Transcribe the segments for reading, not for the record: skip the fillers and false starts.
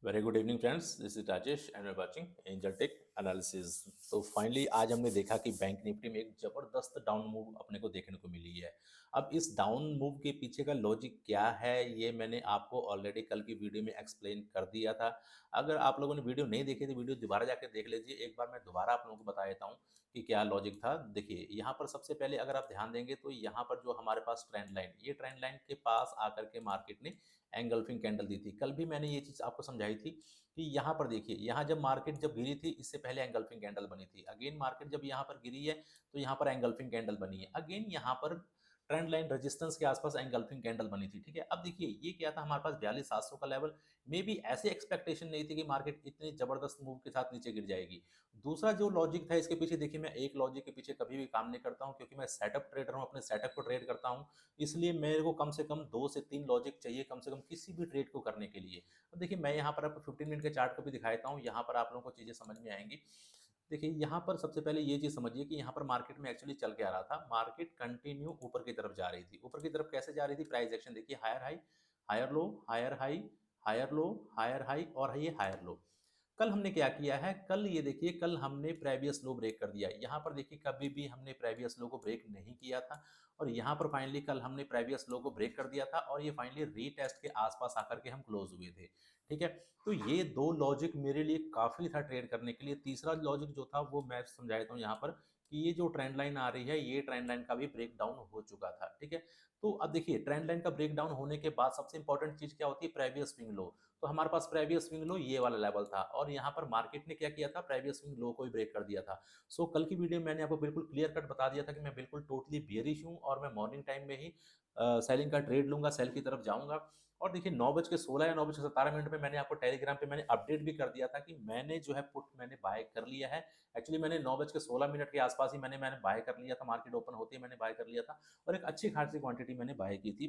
Very good evening friends, this is Rajesh and we watching angel tech analysis. तो finally आज हमने देखा कि बैंक निफ्टी में एक जबरदस्त डाउन मूव अपने को देखने को मिली है। अब इस डाउन मूव के पीछे का लॉजिक क्या है, ये मैंने आपको ऑलरेडी कल की वीडियो में एक्सप्लेन कर दिया था। अगर आप लोगों ने वीडियो नहीं देखी तो वीडियो दोबारा जाकर देख लीजिए। एक बार मैं दोबारा आप लोगों को बता देता हूँ कि क्या लॉजिक था। देखिए यहाँ पर सबसे पहले अगर आप ध्यान देंगे तो यहाँ पर जो हमारे पास ट्रेंड लाइन, ये ट्रेंड लाइन के पास आकर के मार्केट ने एंगल्फिंग कैंडल दी थी। कल भी मैंने ये चीज़ आपको समझाई थी कि यहाँ पर देखिए, यहाँ जब मार्केट जब गिरी थी इससे पहले एंगल्फिंग कैंडल बनी थी। अगेन मार्केट जब यहाँ पर गिरी है तो यहाँ पर एंगल्फिंग कैंडल बनी है। अगेन यहाँ पर ट्रेंड लाइन रेजिस्टेंस के आसपास एंगल्फिंग कैंडल बनी थी। ठीक है, अब देखिए ये क्या था, हमारे पास 42,700 का लेवल। मे बी ऐसी एक्सपेक्टेशन नहीं थी कि मार्केट इतनी जबरदस्त मूव के साथ नीचे गिर जाएगी। दूसरा जो लॉजिक था इसके पीछे, देखिए मैं एक लॉजिक के पीछे कभी भी काम नहीं करता हूँ क्योंकि मैं सेटअप ट्रेडर हूँ, अपने सेटअप को ट्रेड करता हूँ। इसलिए मेरे को कम से कम 2 से 3 लॉजिक चाहिए कम से कम किसी भी ट्रेड को करने के लिए। अब देखिए मैं यहाँ पर आपको 15 मिनट के चार्ट को भी दिखाता हूँ, यहाँ पर आप लोगों को चीज़ें समझ में आएंगी। देखिए यहाँ पर सबसे पहले ये चीज़ समझिए कि यहाँ पर मार्केट में एक्चुअली चल के आ रहा था, मार्केट कंटिन्यू ऊपर की तरफ जा रही थी। ऊपर की तरफ कैसे जा रही थी, प्राइस एक्शन देखिए, higher high, higher low, higher high, higher low, higher high और ये हायर लो। कल हमने क्या किया है, कल ये देखिए, कल हमने प्रेवियस लो ब्रेक कर दिया। यहाँ पर देखिए कभी भी हमने प्रेवियस लो को ब्रेक नहीं किया था और यहाँ पर फाइनली कल हमने प्रेवियस लो को ब्रेक कर दिया था और ये फाइनली रीटेस्ट के आसपास आकर के हम क्लोज हुए थे। ठीक है, तो ये दो लॉजिक मेरे लिए काफ़ी था ट्रेड करने के लिए। तीसरा लॉजिक जो था वो मैं समझा देता हूँ यहाँ पर कि ये जो ट्रेंड लाइन आ रही है, ये ट्रेंड लाइन का भी ब्रेक डाउन हो चुका था। ठीक है, तो अब देखिए ट्रेंड लाइन का ब्रेक डाउन होने के बाद सबसे इंपॉर्टेंट चीज़ क्या होती है, प्रेवियस स्विंग लो। तो हमारे पास प्रेवियस स्विंग लो ये वाला लेवल था और यहाँ पर मार्केट ने क्या किया था, प्रेवियस स्विंग लो को ही ब्रेक कर दिया था। सो कल की वीडियो में मैंने आपको बिल्कुल क्लियर कट बता दिया था कि मैं बिल्कुल टोटली बियरिश हूँ और मैं मॉर्निंग टाइम में ही सेलिंग का ट्रेड लूंगा, सेल की तरफ जाऊंगा। और देखिए 9:16 या 9:17 में मैंने आपको टेलीग्राम पे मैंने अपडेट भी कर दिया था कि मैंने जो है पुट मैंने बाय कर लिया है। एक्चुअली मैंने 9:16 के आसपास ही मैंने मैंने बाय कर लिया था, मार्केट ओपन होते ही मैंने बाय कर लिया था और एक अच्छी खासी क्वांटिटी मैंने बाय की थी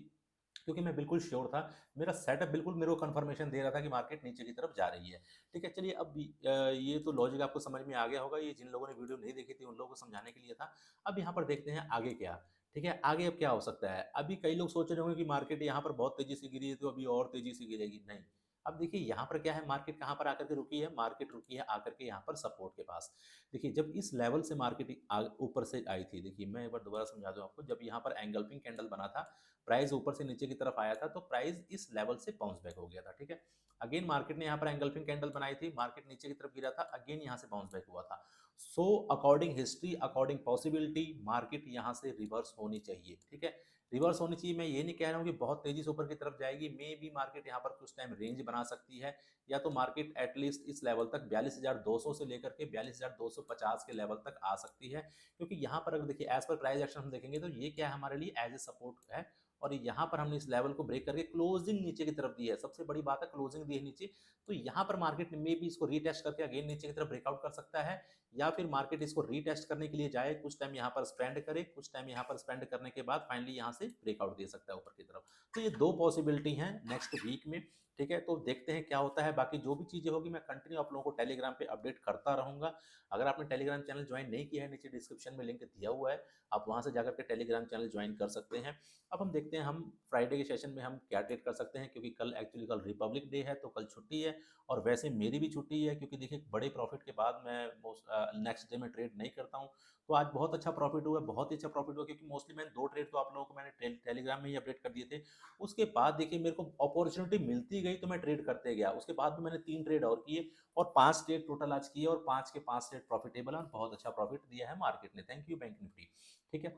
क्योंकि मैं बिल्कुल श्योर था, मेरा सेटअप बिल्कुल मेरे को कंफर्मेशन दे रहा था कि मार्केट नीचे की तरफ जा रही है। ठीक है, चलिए अब ये तो लॉजिक आपको समझ में आ गया होगा, ये जिन लोगों ने वीडियो नहीं देखी थी उन लोगों को समझाने के लिए था। अब यहाँ पर देखते हैं आगे क्या। ठीक है, आगे अब क्या हो सकता है। अभी कई लोग सोच रहे होंगे कि मार्केट यहाँ पर बहुत तेजी से गिरी है तो अभी और तेजी से गिरेगी, नहीं। अब देखिए यहाँ पर क्या है, मार्केट कहाँ पर आकर के रुकी है, मार्केट रुकी है आकर के यहाँ पर सपोर्ट के पास। देखिए जब इस लेवल से मार्केट ऊपर से आई थी, देखिए मैं एक बार दोबारा समझा दूं आपको, जब यहाँ पर एंगल्फिंग कैंडल बना था, प्राइस ऊपर से नीचे की तरफ आया था तो प्राइस इस लेवल से बाउंस बैक हो गया था। ठीक है, अगेन मार्केट ने यहाँ पर एंगल्फिंग कैंडल बनाई थी, मार्केट नीचे की तरफ गिरा था, अगेन यहाँ से बाउंस बैक हुआ था। So according history, according possibility, market यहाँ से रिवर्स होनी चाहिए। ठीक है, रिवर्स होनी चाहिए। मैं ये नहीं कह रहा हूँ कि बहुत तेजी से ऊपर की तरफ जाएगी, मे भी मार्केट यहाँ पर कुछ टाइम रेंज बना सकती है, या तो मार्केट एटलीस्ट इस लेवल तक 42,200 से लेकर के 42,250 के लेवल तक आ सकती है। क्योंकि यहाँ पर अगर देखिए एज पर प्राइस एक्शन हम देखेंगे तो ये क्या है, हमारे लिए एज ए सपोर्ट है और यहाँ पर हमने इस लेवल को ब्रेक करके क्लोजिंग नीचे की तरफ दी है। सबसे बड़ी बात है क्लोजिंग दी है नीचे, तो यहाँ पर मार्केट में भी इसको रीटेस्ट करके अगेन नीचे की तरफ ब्रेकआउट कर सकता है, या फिर मार्केट इसको रीटेस्ट करने के लिए जाए, कुछ टाइम यहाँ पर स्पेंड करे, कुछ टाइम यहाँ पर स्पेंड करने के बाद फाइनली यहाँ से ब्रेकआउट दे सकता है ऊपर की तरफ। तो ये दो पॉसिबिलिटी हैं नेक्स्ट वीक में। ठीक है, तो देखते हैं क्या होता है। बाकी जो भी चीजें होगी मैं कंटिन्यू आप लोगों को टेलीग्राम पे अपडेट करता रहूंगा। अगर आपने टेलीग्राम चैनल ज्वाइन नहीं किया है, नीचे डिस्क्रिप्शन में लिंक दिया हुआ है, आप वहां से जाकर के टेलीग्राम चैनल ज्वाइन कर सकते हैं। अब हम देखते हैं हम फ्राइडे के सेशन में हम क्या ट्रेड कर सकते हैं, क्योंकि कल एक्चुअली कल रिपब्लिक डे है तो कल छुट्टी है और वैसे मेरी भी छुट्टी है, क्योंकि देखिए बड़े प्रॉफिट के बाद मैं नेक्स्ट डे में ट्रेड नहीं करता हूँ। तो आज बहुत अच्छा प्रॉफिट हुआ, बहुत ही अच्छा प्रॉफिट हुआ, क्योंकि मोस्टली मैंने 2 ट्रेड तो आप लोगों को मैंने टेलीग्राम में ही अपडेट कर दिए थे। उसके बाद देखिए मेरे को अपॉर्चुनिटी मिलती गई तो मैं ट्रेड करते गया, उसके बाद भी मैंने 3 ट्रेड और किए और 5 ट्रेड टोटल आज किए और 5 के 5 ट्रेड प्रॉफिटेबल और बहुत अच्छा प्रॉफिट दिया है मार्केट ने। Thank you bank Nifty. ठीक है,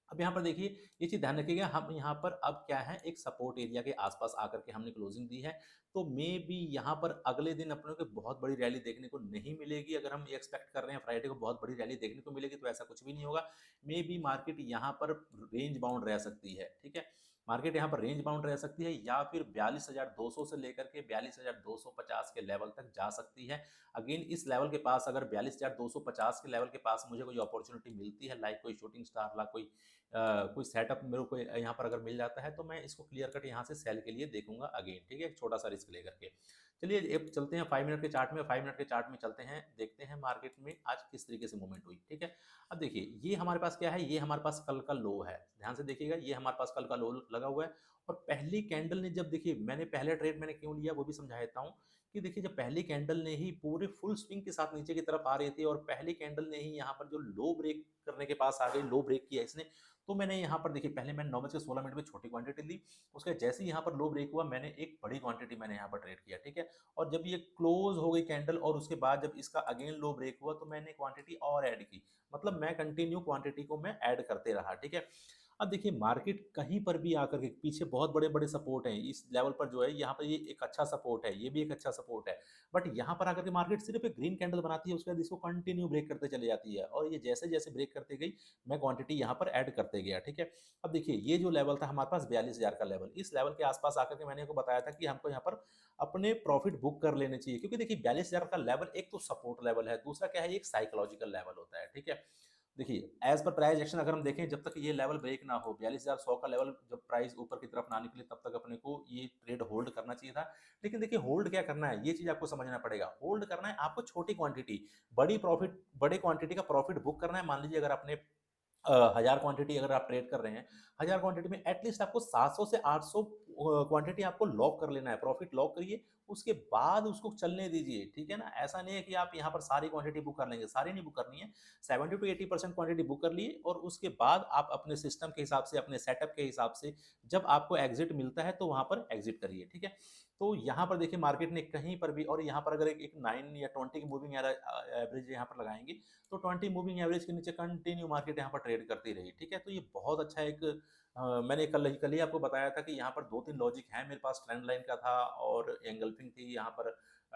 अब यहाँ पर देखिए ये चीज ध्यान रखिएगा, हम यहाँ पर अब क्या है, एक सपोर्ट एरिया के आसपास आकर के हमने क्लोजिंग दी है। तो मे भी यहाँ पर अगले दिन अपने को बहुत बड़ी रैली देखने को नहीं मिलेगी। अगर हम एक्सपेक्ट कर रहे हैं फ्राइडे को बहुत बड़ी रैली देखने को मिलेगी तो ऐसा कुछ भी नहीं होगा। मे बी मार्केट यहाँ पर रेंज बाउंड रह सकती है। ठीक है, मार्केट यहाँ पर रेंज बाउंड रह सकती है या फिर 42,200 से लेकर के 42,250 के लेवल तक जा सकती है। अगेन इस लेवल के पास अगर 42,250 के लेवल के पास मुझे कोई अपॉर्चुनिटी मिलती है, लाइक कोई शूटिंग स्टार ला कोई सेटअप मेरे को यहाँ पर अगर मिल जाता है तो मैं इसको क्लियर कट यहाँ से सेल के लिए देखूंगा अगेन। ठीक है, एक छोटा सा रिस्क लेकर के। चलिए अब चलते हैं 5 मिनट के चार्ट में। 5 मिनट के चार्ट में चलते हैं, देखते हैं मार्केट में आज किस तरीके से मूवमेंट हुई। ठीक है, अब देखिए ये हमारे पास क्या है, ये हमारे पास कल का लो है, ध्यान से देखिएगा, ये हमारे पास कल का लो लगा हुआ है और पहली कैंडल ने जब देखिए मैंने पहला ट्रेड मैंने क्यों लिया वो भी समझा देता हूँ कि देखिए जब पहली कैंडल ने ही पूरे फुल स्विंग के साथ नीचे की तरफ आ रही थी और पहली कैंडल ने ही यहाँ पर जो लो ब्रेक करने के पास आ गई, लो ब्रेक किया इसने, तो मैंने यहाँ पर देखिए पहले मैंने 9:16 में छोटी क्वांटिटी ली, उसके बाद जैसे ही यहाँ पर लो ब्रेक हुआ मैंने एक बड़ी क्वांटिटी मैंने यहाँ पर ट्रेड किया, ठीक है। और जब ये क्लोज हो गई कैंडल और उसके बाद जब इसका अगेन लो ब्रेक हुआ तो मैंने क्वांटिटी और ऐड की, मतलब मैं कंटिन्यू क्वांटिटी को मैं ऐड करते रहा, ठीक है। अब देखिए मार्केट कहीं पर भी आकर के पीछे बहुत बड़े-बड़े सपोर्ट हैं, इस लेवल पर जो है यहाँ पर ये एक अच्छा सपोर्ट है, ये भी एक अच्छा सपोर्ट है। बट यहाँ पर आकर के मार्केट सिर्फ एक ग्रीन कैंडल बनाती है, उसके बाद इसको कंटिन्यू ब्रेक करते चली जाती है और ये जैसे-जैसे ब्रेक करते गई, मैं क्वांटिटी यहाँ पर ऐड करते गया, ठीक है। अब देखिए ये जो लेवल था हमारे पास 42,000 का लेवल, इस लेवल के आस-पास आकर के मैंने आपको बताया था कि हमको यहाँ पर अपने प्रॉफिट बुक कर लेने चाहिए क्योंकि देखिए 42,000 का लेवल एक तो सपोर्ट लेवल है, दूसरा क्या है, एक साइकोलॉजिकल लेवल होता है, ठीक है। देखिए, एज़ पर प्राइस एक्शन अगर हम देखें जब तक ये लेवल ब्रेक ना हो 42,100 का लेवल जब प्राइस ऊपर की तरफ ना निकले तब तक अपने को ये ट्रेड होल्ड करना चाहिए था। लेकिन देखिए होल्ड क्या करना है, ये चीज़ आपको समझना पड़ेगा। होल्ड करना है आपको छोटी क्वांटिटी, बड़ी क्वांटिटी का प्रॉफिट बुक करना है। मान लीजिए अगर आपने 1000 क्वांटिटी अगर आप ट्रेड कर रहे हैं, 1000 क्वांटिटी में एटलीस्ट आपको 700 से 800 क्वांटिटी आपको लॉक कर लेना है, प्रॉफिट लॉक करिए, उसके बाद उसको चलने दीजिए, ठीक है ना? ऐसा नहीं है कि आप यहाँ पर सारी क्वांटिटी बुक कर लेंगे, सारी नहीं बुक करनी है, 70 टू 80% क्वांटिटी बुक कर लिए और उसके बाद आप अपने सिस्टम के हिसाब से, अपने सेटअप के हिसाब से जब आपको एग्ज़िट मिलता है, तो वहाँ पर एग्ज़िट करिए, ठीक है? तो यहाँ पर देखिए मार्केट ने कहीं पर भी और यहाँ पर अगर एक 9 या 20 की मूविंग एवरेज यहाँ पर लगाएँगे, तो 20 मूविंग एवरेज के नीचे कंटिन्यू मार्केट यहाँ पर ट्रेड करती रही, ठीक है? तो ये बहुत अच्छा एक मैंने कल ही आपको बताया था कि यहाँ पर 2-3 लॉजिक हैं मेरे पास, ट्रेंड लाइन का था और एंगल्फिंग थी यहाँ पर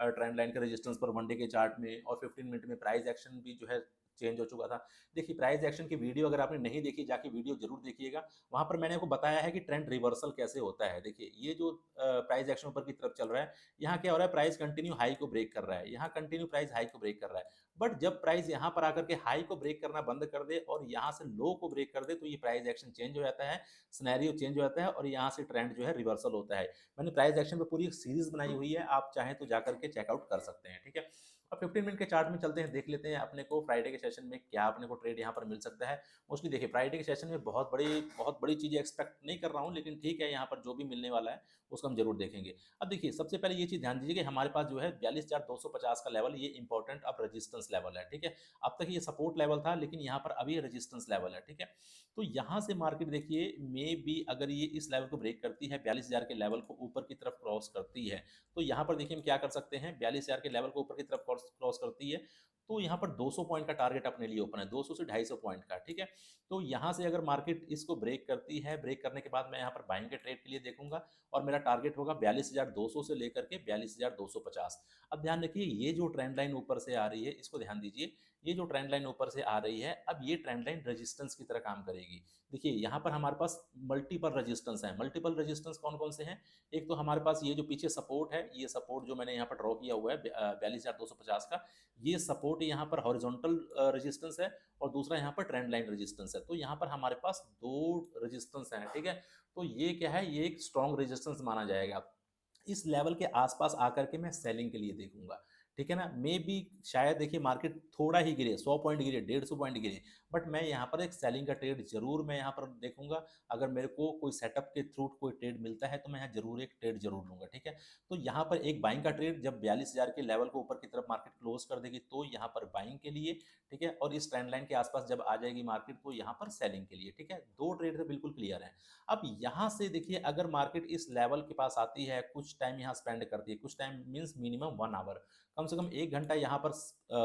ट्रेंड लाइन के रेजिस्टेंस पर 1 डे के चार्ट में और 15 मिनट में प्राइस एक्शन भी जो है चेंज हो चुका था। देखिए प्राइस एक्शन की वीडियो अगर आपने नहीं देखी, जाके वीडियो ज़रूर देखिएगा। वहाँ पर मैंने आपको बताया है कि ट्रेंड रिवर्सल कैसे होता है। देखिए ये जो प्राइस एक्शन ऊपर की तरफ चल रहा है, यहाँ क्या हो रहा है, प्राइस कंटिन्यू हाई को ब्रेक कर रहा है। यहाँ कंटिन्यू प्राइस हाई को ब्रेक कर रहा है। बट जब प्राइस यहाँ पर आकर के हाई को ब्रेक करना बंद कर दे और यहाँ से लो को ब्रेक कर दे, तो ये प्राइस एक्शन चेंज हो जाता है, सिनेरियो चेंज हो जाता है और यहाँ से ट्रेंड जो है रिवर्सल होता है। मैंने प्राइस एक्शन पे पूरी एक सीरीज़ बनाई हुई है, आप चाहें तो जाकर के चेकआउट कर सकते हैं, ठीक है? अब 15 मिनट के चार्ट में चलते हैं, देख लेते हैं अपने को फ्राइडे के सेशन में क्या अपने को ट्रेड यहाँ पर मिल सकता है। मोस्टली देखिए फ्राइडे के सेशन में बहुत बड़ी चीज़ें एक्सपेक्ट नहीं कर रहा हूँ, लेकिन ठीक है यहाँ पर जो भी मिलने वाला है, उसको हम ज़रूर देखेंगे। अब देखिए सबसे पहले ये चीज़ ध्यान दीजिए कि हमारे पास जो है 42,250 का लेवल, ये इंपॉर्टेंट अब रेजिस्टेंस लेवल है, ठीक है? अब तक ये सपोर्ट लेवल था, लेकिन यहाँ पर अभी रेजिस्टेंस लेवल है, ठीक है? तो यहाँ से मार्केट देखिए मे बी अगर ये इस लेवल को ब्रेक करती है, 42,000 के लेवल को ऊपर की तरफ क्रॉस करती है, तो यहाँ पर देखिए हम क्या कर सकते हैं, 42,000 के लेवल को ऊपर की तरफ क्रॉस क्रॉस करती है, तो यहाँ पर 200 पॉइंट का टारगेट अपने लिए ओपन है, 200 से 250 पॉइंट का, ठीक है? तो यहाँ से अगर मार्केट इसको ब्रेक करती है, ब्रेक करने के बाद मैं यहाँ पर बाइंग के ट्रेड के लिए देखूंगा और मेरा टारगेट होगा 42,200 से लेकर के 42,250। अब ध्यान रखिए ये जो ट्रेंड लाइन ऊपर से आ रही है, इसको ध्यान दीजिए, ये जो ट्रेंड लाइन ऊपर से आ रही है, अब ये ट्रेंड लाइन रेजिस्टेंस की तरह काम करेगी। देखिए यहाँ पर हमारे पास मल्टीपल रेजिस्टेंस हैं, मल्टीपल रेजिस्टेंस कौन-कौन से हैं? एक तो हमारे पास ये जो पीछे सपोर्ट है, ये सपोर्ट जो मैंने यहाँ पर ड्रॉ किया हुआ है 42,250 का, ये सपोर्ट यहाँ पर हॉरिजॉन्टल रेजिस्टेंस है और दूसरा यहाँ पर ट्रेंड लाइन रेजिस्टेंस है। तो यहाँ पर हमारे पास 2 रेजिस्टेंस हैं, ठीक है? तो ये क्या है, ये एक स्ट्रॉन्ग रेजिस्टेंस माना जाएगा। इस लेवल के आसपास आकर के मैं सेलिंग के लिए देखूंगा, ठीक है ना? मे बी शायद देखिए मार्केट थोड़ा ही गिरे, 100 पॉइंट गिरे, 150 पॉइंट गिरे, बट मैं यहाँ पर एक सेलिंग का ट्रेड जरूर मैं यहाँ पर देखूंगा। अगर मेरे को कोई सेटअप के थ्रू कोई ट्रेड मिलता है तो मैं यहाँ जरूर एक ट्रेड जरूर लूंगा, ठीक है? तो यहाँ पर एक बाइंग का ट्रेड जब 42,000 के लेवल को ऊपर की तरफ मार्केट क्लोज कर देगी तो यहाँ पर बाइंग के लिए, ठीक है? और इस ट्रेंड लाइन के आसपास जब आ जाएगी मार्केट तो यहाँ पर सेलिंग के लिए, ठीक है? 2 ट्रेड तो बिल्कुल क्लियर है। अब यहाँ से देखिए अगर मार्केट इस लेवल के पास आती है, कुछ टाइम यहाँ स्पेंड करती है, कुछ टाइम मीन्स मिनिमम 1 आवर, कम से कम 1 घंटा यहाँ पर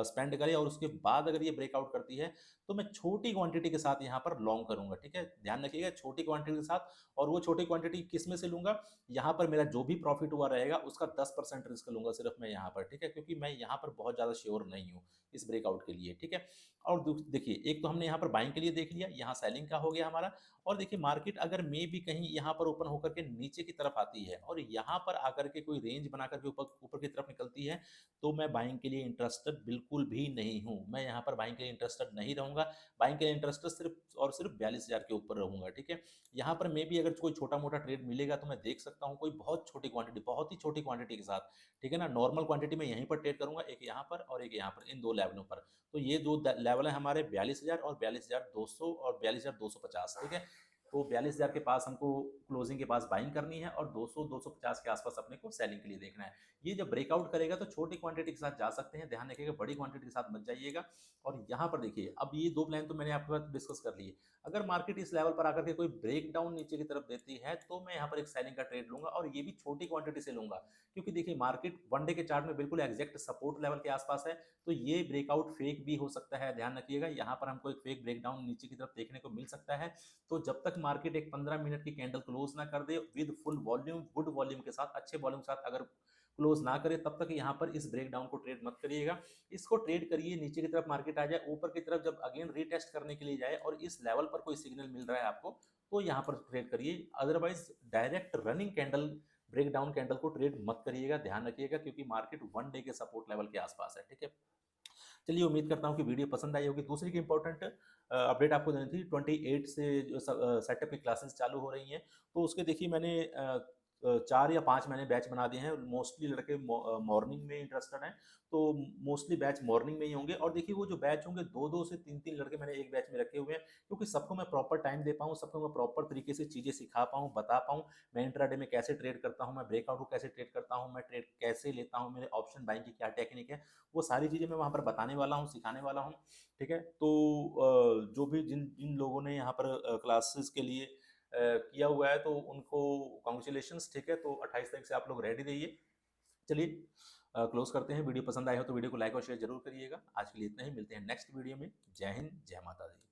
स्पेंड करे और उसके बाद अगर ये ब्रेकआउट करती है, तो मैं छोटी क्वांटिटी के साथ यहाँ पर लॉन्ग करूँगा, ठीक है? ध्यान रखिएगा छोटी क्वांटिटी के साथ, और वो छोटी क्वांटिटी किसमें से लूँगा? यहाँ पर मेरा जो भी प्रॉफिट हुआ रहेगा उसका 10% रिस्क लूँगा सिर्फ मैं यहाँ पर, ठीक है? क्योंकि मैं यहाँ पर बहुत ज़्यादा श्योर नहीं हूँ इस ब्रेकआउट के लिए, ठीक है? और देखिए एक तो हमने यहाँ पर बाइंग के लिए देख लिया, यहाँ सेलिंग का हो गया हमारा। और देखिए मार्केट अगर मे भी कहीं यहाँ पर ओपन होकर के नीचे की तरफ आती है और यहाँ पर आकर के कोई रेंज बना करके ऊपर ऊपर की तरफ निकलती है, तो मैं बाइंग के लिए इंटरेस्टेड बिल्कुल भी नहीं हूँ। मैं यहाँ पर बाइंग के लिए इंटरेस्टेड नहीं रहूँगा। बाइंग के लिए इंटरेस्टेड सिर्फ और सिर्फ 42,000 के ऊपर रहूँगा, ठीक है? यहाँ पर मे भी अगर कोई छोटा-मोटा ट्रेड मिलेगा तो मैं देख सकता हूँ, कोई बहुत छोटी क्वांटिटी, बहुत ही छोटी क्वांटिटी के साथ, ठीक है ना? नॉर्मल क्वांटिटी में यहीं पर ट्रेड करूँगा, एक यहाँ पर और एक यहाँ पर, इन 2 लेवलों पर। तो ये 2 द लेवल है हमारे 42,000 और 42,200 और 42,250, ठीक है? तो 42,000 के पास हमको क्लोजिंग के पास बाइंग करनी है और 200-250 के आसपास अपने को सेलिंग के लिए देखना है। ये जब ब्रेकआउट करेगा तो छोटी क्वांटिटी के साथ जा सकते हैं, ध्यान रखिएगा बड़ी क्वांटिटी के साथ मत जाइएगा। और यहाँ पर देखिए, अब ये 2 प्लान तो मैंने आपके साथ डिस्कस कर लिए। अगर मार्केट इस लेवल पर आकर के कोई ब्रेकडाउन नीचे की तरफ देती है, तो मैं यहाँ पर एक सेलिंग का ट्रेड लूँगा और ये भी छोटी क्वांटिटी से लूँगा। क्योंकि देखिए मार्केट वन डे के चार्ट में बिल्कुल एग्जैक्ट सपोर्ट लेवल के आसपास है, तो ये ब्रेकआउट फेक भी हो सकता है, ध्यान रखिएगा। यहाँ पर हमको एक फेक ब्रेकडाउन नीचे की तरफ देखने को मिल सकता है। तो जब तक मार्केट एक 15 मिनट की कैंडल क्लोज ना कर दे with full volume, good volume के साथ, अच्छे वॉल्यूम के साथ अगर क्लोज ना करे, तब तक यहाँ पर इस ब्रेकडाउन को ट्रेड मत करिएगा। इसको ट्रेड करिए नीचे की तरफ मार्केट आ जाए, ऊपर की तरफ जब अगेन रीटेस्ट करने के लिए जाए और इस लेवल पर कोई सिग्नल मिल रहा है आपको, तो यहाँ पर ट्रेड करिए। Otherwise direct running candle, breakdown candle को ट्रेड मत करिएगा, ध्यान रखिएगा, क्योंकि मार्केट वन डे के सपोर्ट लेवल के आसपास है। ठीक है, चलिए उम्मीद करता हूँ कि वीडियो पसंद आई होगी। दूसरी की इंपॉर्टेंट अपडेट आपको देनी थी, 28 से जो सेटअप की क्लासेस चालू हो रही हैं, तो उसके देखिए मैंने 4 या 5 मैंने बैच बना दिए हैं। मोस्टली लड़के मॉर्निंग में इंटरेस्टेड हैं, तो मोस्टली बैच मॉर्निंग में ही होंगे। और देखिए वो जो बैच होंगे 2-2 से 3-3 लड़के मैंने एक बैच में रखे हुए हैं, क्योंकि सबको मैं प्रॉपर टाइम दे पाऊँ, सबको मैं प्रॉपर तरीके से चीज़ें सिखा पाऊँ, बता पाऊँ। मैं इंट्राडे में कैसे ट्रेड करता हूँ, मैं ब्रेकआउट को कैसे ट्रेड करता हूँ, मैं ट्रेड कैसे लेता हूँ, मेरे ऑप्शन बाइंग की क्या टेक्निक है, वो सारी चीज़ें मैं वहाँ पर बताने वाला हूँ, सिखाने वाला हूँ। ठीक है, तो जो भी जिन जिन लोगों ने यहाँ पर क्लासेस के लिए किया हुआ है, तो उनको कॉन्ग्रेचुलेशंस। ठीक है, तो 28 तारीख से आप लोग रेडी रहिए। चलिए क्लोज करते हैं। वीडियो पसंद आया हो तो वीडियो को लाइक और शेयर जरूर करिएगा। आज के लिए इतना ही, मिलते हैं नेक्स्ट वीडियो में। जय हिंद, जय माता दी।